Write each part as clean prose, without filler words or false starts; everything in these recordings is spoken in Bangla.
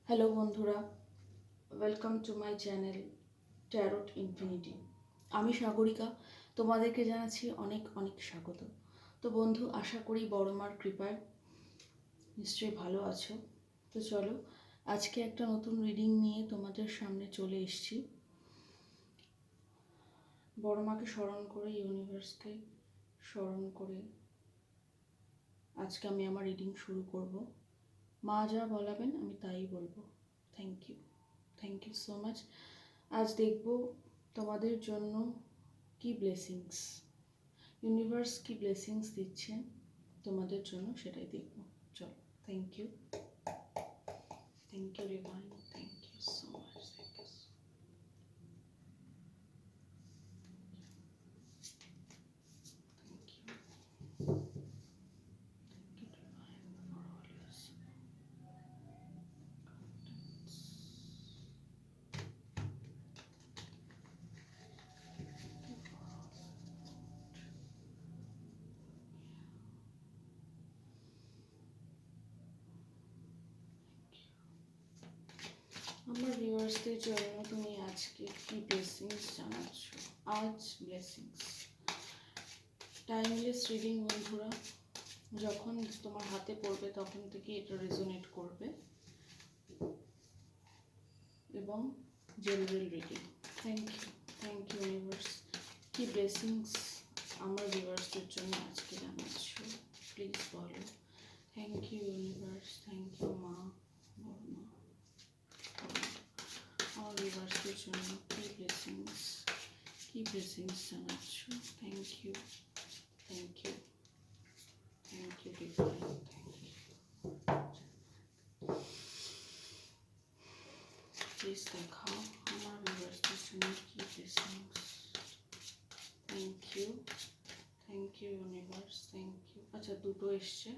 হ্যালো বন্ধুরা, welcome to my channel tarot infinity. আমি সাগরিকা, তোমাদেরকে জানাচ্ছি অনেক অনেক স্বাগত। তো বন্ধু, আশা করি বড় মার কৃপায় নিশ্চয়ই ভালো আছো। তো চলো, আজকে একটা নতুন রিডিং নিয়ে তোমাদের সামনে চলে এসেছি। বড় মাকে স্মরণ করে, ইউনিভার্সকে স্মরণ করে আজকে আমি আমার রিডিং শুরু করব। মা যা বলাবেন আমি তাই বলবো। Thank you so much. আজ দেখব তোমাদের জন্য কি ব্লেসিংস, ইউনিভার্স কি ব্লেসিংস দিচ্ছে তোমাদের জন্য, সেটাই দেখব। চলো, thank you divine, thank you so much, thank you. আমার ভিউয়ার্সদের জন্য তুমি আজকে কি ব্লেসিংস জানাচ্ছ? আজ ব্লেসিংস টাইমলেস রিডিং বন্ধুরা, যখন তোমার হাতে পড়বে তখন থেকে এটা রেজোনেট করবে, এবং general reading. Thank you universe, কি ব্লেসিংস আমার ভিউয়ার্সদের জন্য আজকে জানাচ্ছ প্লিজ বলো। Thank you universe, thank you মা, বড়মা, আমার ভিউয়ার্সদের জন্য কি ব্লেসিংস জানাচ্ছ। Thank you divine, thank you. Please দেখাও আমার ভিউয়ার্সদের জন্য কি blessings. Thank you universe, thank you. আচ্ছা, দুটো এসছে,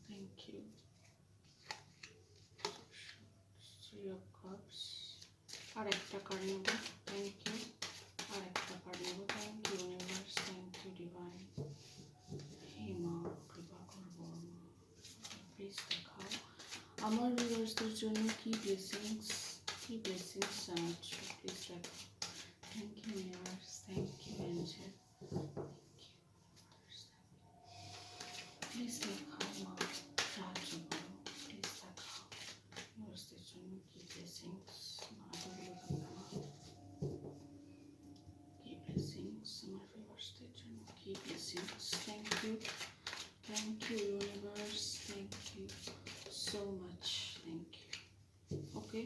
thank you. Three of cups, আর একটা কার্ড নেব, থ্যাংক ইউ। আর একটা কার্ড নেব, thank you universe, thank you divine. হে মা, কৃপা করবো মা, প্লিজ দেখাও আমার ভিউয়ার্সদের জন্য কি ব্লেসিংস জানাচ্ছ, প্লিজ দেখাও। Thank you universe, thank you angel, please দেখাও মা, সাহায্য করো, প্লিজ দেখাও ভিউয়ার্সদের জন্য কি ব্লেসিংস। কি ব্লেসিংস আমার ভিউয়ার্সদের জন্য, কি blessings. Thank you universe, thank you so much, thank you. Okay,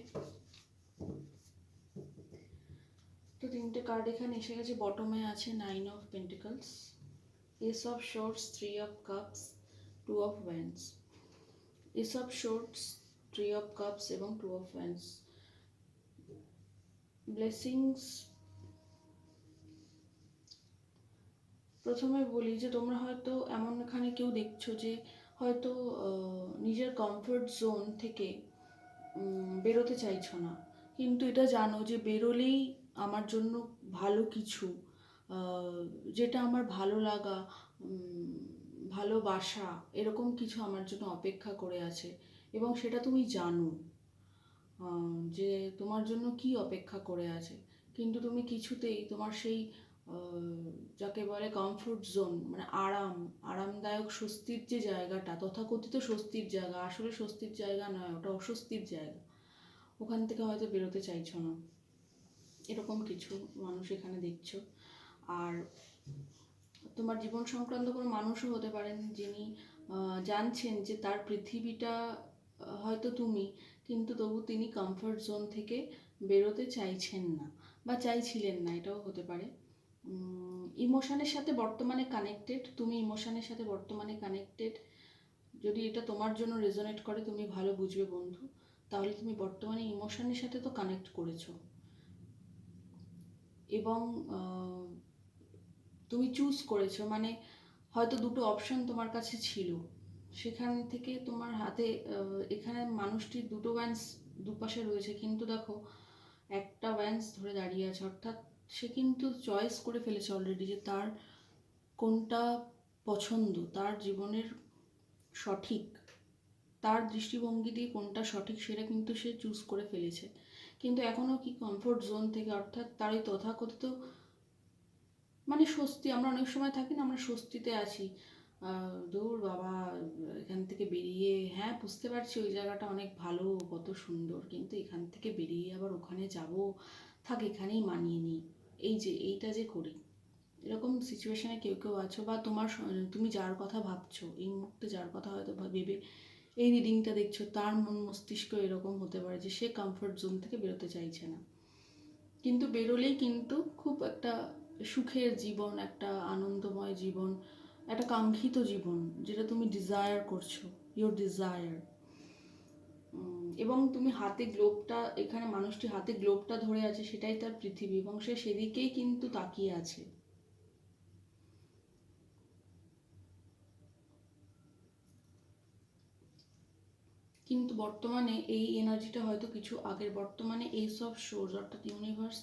তো তিনটে কার্ড এখানে এসে গেছে। বটমে আছে 9 of pentacles, ace of swords, 3 of cups, 2 of wands. Ace of swords, 3 of cups এবং 2 অফ ওয়ান্ডস। ব্লেসিংস, প্রথমে বলি যে তোমরা হয়তো এমন এখানে কেউ দেখছো যে হয়তো নিজের কমফর্ট জোন থেকে বেরোতে চাইছো না, কিন্তু এটা জানো যে বেরোলেই আমার জন্য ভালো কিছু, যেটা আমার ভালো লাগা, ভালোবাসা, এরকম কিছু আমার জন্য অপেক্ষা করে আছে, এবং সেটা তুমি জানো যে তোমার জন্য কি অপেক্ষা করে আছে। কিন্তু তুমি কিছুতেই তোমার সেই যাকে বলে কমফোর্ট জোন, মানে আরামদায়ক স্বস্তির যে জায়গাটা, তথাকথিত স্বস্তির জায়গা, আসলে স্বস্তির জায়গা নয়, ওটা অস্বস্তির জায়গা, ওখান থেকে হয়তো বেরোতে চাইছো না, এরকম কিছু মানুষ এখানে দেখছো। আর তোমার জীবন সংক্রান্ত কোনো মানুষও হতে পারেন, যিনি জানছেন যে তার পৃথিবীটা হয়তো তুমি, কিন্তু তবু তিনি কমফর্ট জোন থেকে বেরোতে চাইছেন না বা চাইছিলেন না, এটাও হতে পারে। ইমোশনের সাথে বর্তমানে কানেক্টেড, তুমি ইমোশনের সাথে বর্তমানে কানেক্টেড। যদি এটা তোমার জন্য রেজোনেট করে, তুমি ভালো বুঝবে বন্ধু, তাহলে তুমি বর্তমানে ইমোশনের সাথে তো কানেক্ট করেছো, এবং তুমি চুজ করেছো, মানে হয়তো দুটো অপশন তোমার কাছে ছিল, সেখান থেকে তোমার হাতে এখানে মানুষটির দুটো ওয়ান্স দুপাশে রয়েছে, কিন্তু দেখো একটা ওয়ান্স ধরে দাঁড়িয়ে আছে, অর্থাৎ সে কিন্তু চয়েস করে ফেলেছে অলরেডি যে তার কোনটা পছন্দ, তার জীবনের সঠিক তার দৃষ্টিভঙ্গি দিয়ে কোনটা সঠিক সেটা কিন্তু সে চুজ করে ফেলেছে, কিন্তু এখনও কি কমফোর্ট জোন থেকে, অর্থাৎ তার ওই তথাকথিত মানে স্বস্তি, আমরা অনেক সময় থাকি না, আমরা স্বস্তিতে আছি, দূর বাবা এখান থেকে বেরিয়ে, হ্যাঁ বুঝতে পারছি ওই জায়গাটা অনেক ভালো, কত সুন্দর, কিন্তু এখান থেকে বেরিয়ে আবার ওখানে যাব, থাক এখানেই মানিয়ে নিই, এই যে এইটা যে করি, এরকম সিচুয়েশনে কেউ কেউ আছো, বা তুমি যার কথা ভাবছো এই মুহূর্তে, যার কথা হয়তো ভেবে এই রিডিংটা দেখছো, তার মন মস্তিষ্ক এরকম হতে পারে যে সে কমফোর্ট জোন থেকে বেরোতে চাইছে না, কিন্তু বেরোলেই কিন্তু খুব একটা সুখের জীবন, একটা আনন্দময় জীবন, একটা কাঙ্ক্ষিত জীবন যেটা তুমি ডিজায়ার করছো, ইয়োর ডিজায়ার। এবং তুমি হাতে গ্লোবটা, এখানে মানুষটি হাতে গ্লোবটা ধরে আছে, সেটাই তার পৃথিবী, এবং সে সেদিকেই কিন্তু তাকিয়ে আছে। কিন্তু বর্তমানে এই এনার্জিটা হয়তো কিছু আগের, বর্তমানে এইসব সোর্স অর্থাৎ ইউনিভার্স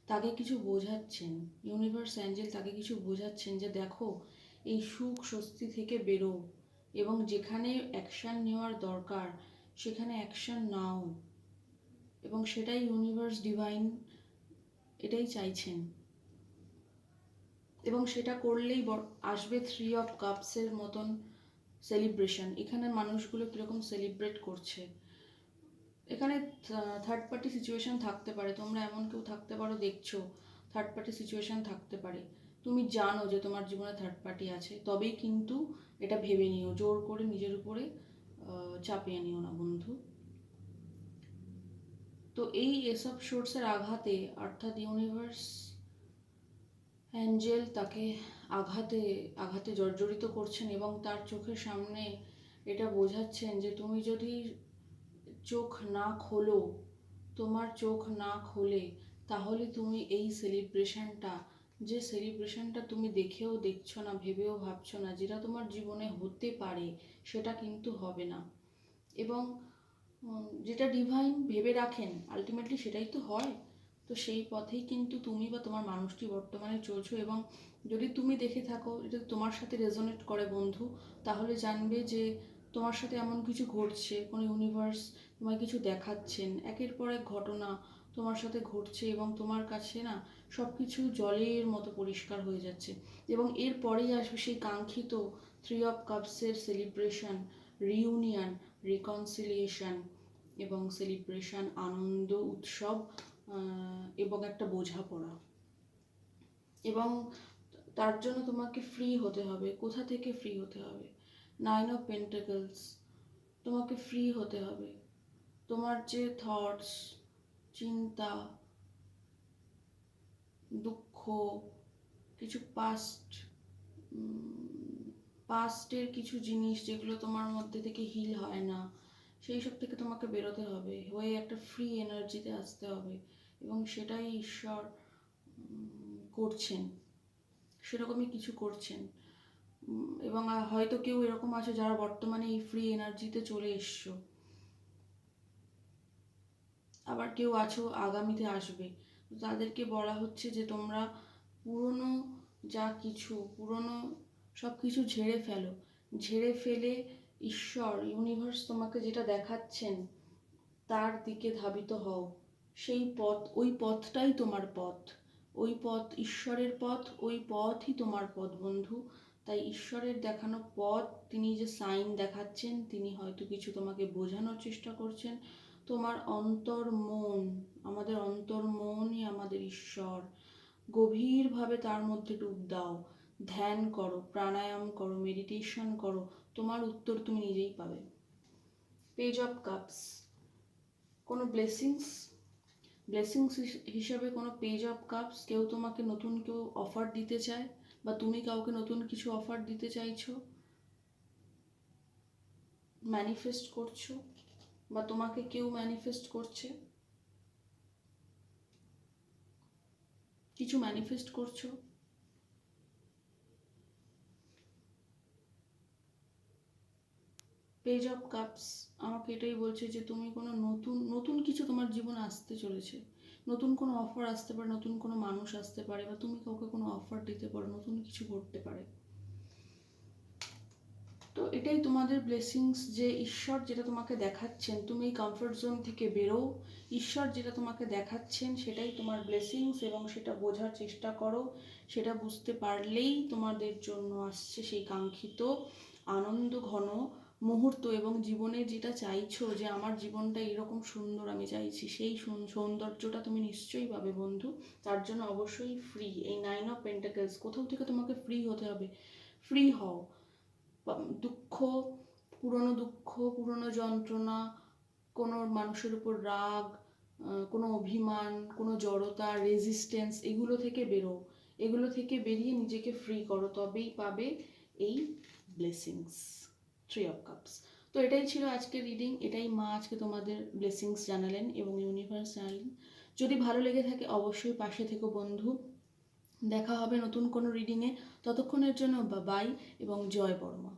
তাকে কিছু বোঝাচ্ছেন, ইউনিভার্স অ্যাঞ্জেল তাকে কিছু বোঝাচ্ছেন যে দেখো এই সুখ স্বস্তি থেকে বেরো, এবং যেখানে অ্যাকশান নেওয়ার দরকার সেখানে অ্যাকশান নাও, এবং সেটাই ইউনিভার্স ডিভাইন এটাই চাইছেন, এবং সেটা করলেই আসবে 3 অফ কাপসের মতন সেলিব্রেশন। এখানে মানুষগুলো কীরকম সেলিব্রেট করছে, এখানে থার্ড পার্টি সিচুয়েশন থাকতে পারে, তোমরা এমন কেউ থাকতে পারো দেখছো, থার্ড পার্টি সিচুয়েশন থাকতে পারে, তুমি জানো যে তোমার জীবনে থার্ড পার্টি আছে, তবেই কিন্তু এটা ভেবে নিও, জোর করে নিজের উপরে চাপিয়ে নিও না বন্ধু। তো এই এসব সোর্সের আঘাতে, অর্থাৎ ইউনিভার্স অ্যাঞ্জেল তাকে আঘাতে আঘাতে জর্জরিত করছেন, এবং তার চোখের সামনে এটা বোঝাচ্ছেন যে তুমি যদি চোখ না খোলো, তোমার চোখ না খোলে, তাহলে তুমি এই সেলিব্রেশনটা, যে সেলিব্রেশনটা তুমি দেখেও দেখছো না, ভেবেও ভাবছো না, যেটা তোমার জীবনে হতে পারে, সেটা কিন্তু হবে না, এবং যেটা ডিভাইন ভেবে রাখেন আলটিমেটলি সেটাই তো হয়। তো সেই পথেই কিন্তু তুমি বা তোমার মানুষটি বর্তমানে চলছো, এবং যদি তুমি দেখে থাকো এটা তোমার সাথে রেজোনেট করে বন্ধু, তাহলে জানবে যে তোমার সাথে এমন কিছু ঘটছে, কোনো ইউনিভার্স তোমায় কিছু দেখাচ্ছেন, একের পর এক ঘটনা তোমার সাথে ঘটছে, এবং তোমার কাছে না সব কিছু জলের মতো পরিষ্কার হয়ে যাচ্ছে, এবং এরপরেই আসবে সেই কাঙ্ক্ষিত 3 অফ কাপসের সেলিব্রেশন, রিউনিয়ন, রিকনসিলিয়েশন, এবং সেলিব্রেশন, আনন্দ উৎসব, এবং একটা বোঝাপড়া, এবং তার জন্য তোমাকে ফ্রি হতে হবে। কোথা থেকে ফ্রি হতে হবে? 9 অফ পেন্টাকলস, তোমাকে ফ্রি হতে হবে। তোমার যে থটস, চিন্তা, দুঃখ, কিছু পাস্টের কিছু জিনিস যেগুলো তোমার মধ্যে থেকে হিল হয় না, সেই সব থেকে তোমাকে বেরোতে হবে, হয়ে একটা ফ্রি এনার্জিতে আসতে হবে, এবং সেটাই ঈশ্বর করছেন, সেরকমই কিছু করছেন। এবং হয়তো কেউ এরকম আছে যারা বর্তমানে এই ফ্রি এনার্জিতে চলে এসছো, আবার কেউ আছো আগামীতে আসবে, তাদেরকে বলা হচ্ছে যে তোমরা পুরনো যা কিছু, পুরনো সব কিছু ঝেড়ে ফেলো, ঝেড়ে ফেলে ঈশ্বর ইউনিভার্স তোমাকে যেটা দেখাচ্ছেন তার দিকে ধাবিত হও, সেই পথ, ওই পথটাই তোমার পথ, ওই পথ ঈশ্বরের পথ, ওই পথই তোমার পথ বন্ধু। তাই ঈশ্বরের দেখানো পথ, তিনি যে সাইন দেখাচ্ছেন, তিনি হয়তো কিছু তোমাকে বোঝানোর চেষ্টা করছেন, তোমার অন্তর মন, আমাদের অন্তর মনই আমাদের ঈশ্বর, গভীরভাবে তার মধ্যে ডুব দাও, ধ্যান করো, প্রাণায়াম করো, মেডিটেশন করো, তোমার উত্তর তুমি নিজেই পাবে। পেজ অফ কাপস, কোনো ব্লেসিংস হিসাবে কোনো পেজ অফ কাপস, কেউ তোমাকে নতুন কেউ অফার দিতে চায়, বা তুমি কাউকে নতুন কিছু অফার দিতে চাইছো, ম্যানিফেস্ট করছো, বা তোমাকে কেউ ম্যানিফেস্ট করছে, কিছু ম্যানিফেস্ট করছো। পেজ অফ কাপস আমাকে এটাই বলছে যে তুমি কোনো নতুন নতুন কিছু তোমার জীবনে আসতে চলেছে, নতুন কোনো অফার আসতে পারে, নতুন কোনো মানুষ আসতে পারে, বা তুমি কাউকে কোনো অফার দিতে পারো, নতুন কিছু ঘটতে পারে। তো এটাই তোমাদের ব্লেসিংস, যে ঈশ্বর যেটা তোমাকে দেখাচ্ছেন, তুমি এই কমফর্ট জোন থেকে বেরো। ঈশ্বর যেটা তোমাকে দেখাচ্ছেন সেটাই তোমার ব্লেসিংস, এবং সেটা বোঝার চেষ্টা করো। সেটা বুঝতে পারলেই তোমাদের জন্য আসছে সেই কাঙ্ক্ষিত আনন্দ ঘন মুহূর্ত, এবং জীবনে যেটা চাইছো যে আমার জীবনটা এরকম সুন্দর আমি চাইছি, সেই সৌন্দর্যটা তুমি নিশ্চয়ই পাবে বন্ধু। তার জন্য অবশ্যই ফ্রি, এই 9 অফ পেন্টাকেলস, কোথাও থেকে তোমাকে ফ্রি হতে হবে। ফ্রি হও। দুঃখ, দুঃখ, পুরনো যন্ত্রণা, কোনো মানুষের উপর রাগ, কোনো অভিমান, কোনো জড়তা, রেজিস্ট্যান্স, এগুলো থেকে বেরো। এগুলো থেকে বেরিয়ে নিজেকে ফ্রি করো, তবেই পাবে এই ব্লেসিংস। 3 of cups. তো এটাই ছিল আজকের রিডিং, এটাই মা আজকে তোমাদের ব্লেসিংস জানালেন এবং ইউনিভার্স জানালেন। যদি ভালো লেগে থাকে অবশ্যই পাশে থেকো বন্ধু। দেখা হবে নতুন কোনো রিডিংয়ে। ততক্ষণের জন্য বাই এবং জয় বড়মা।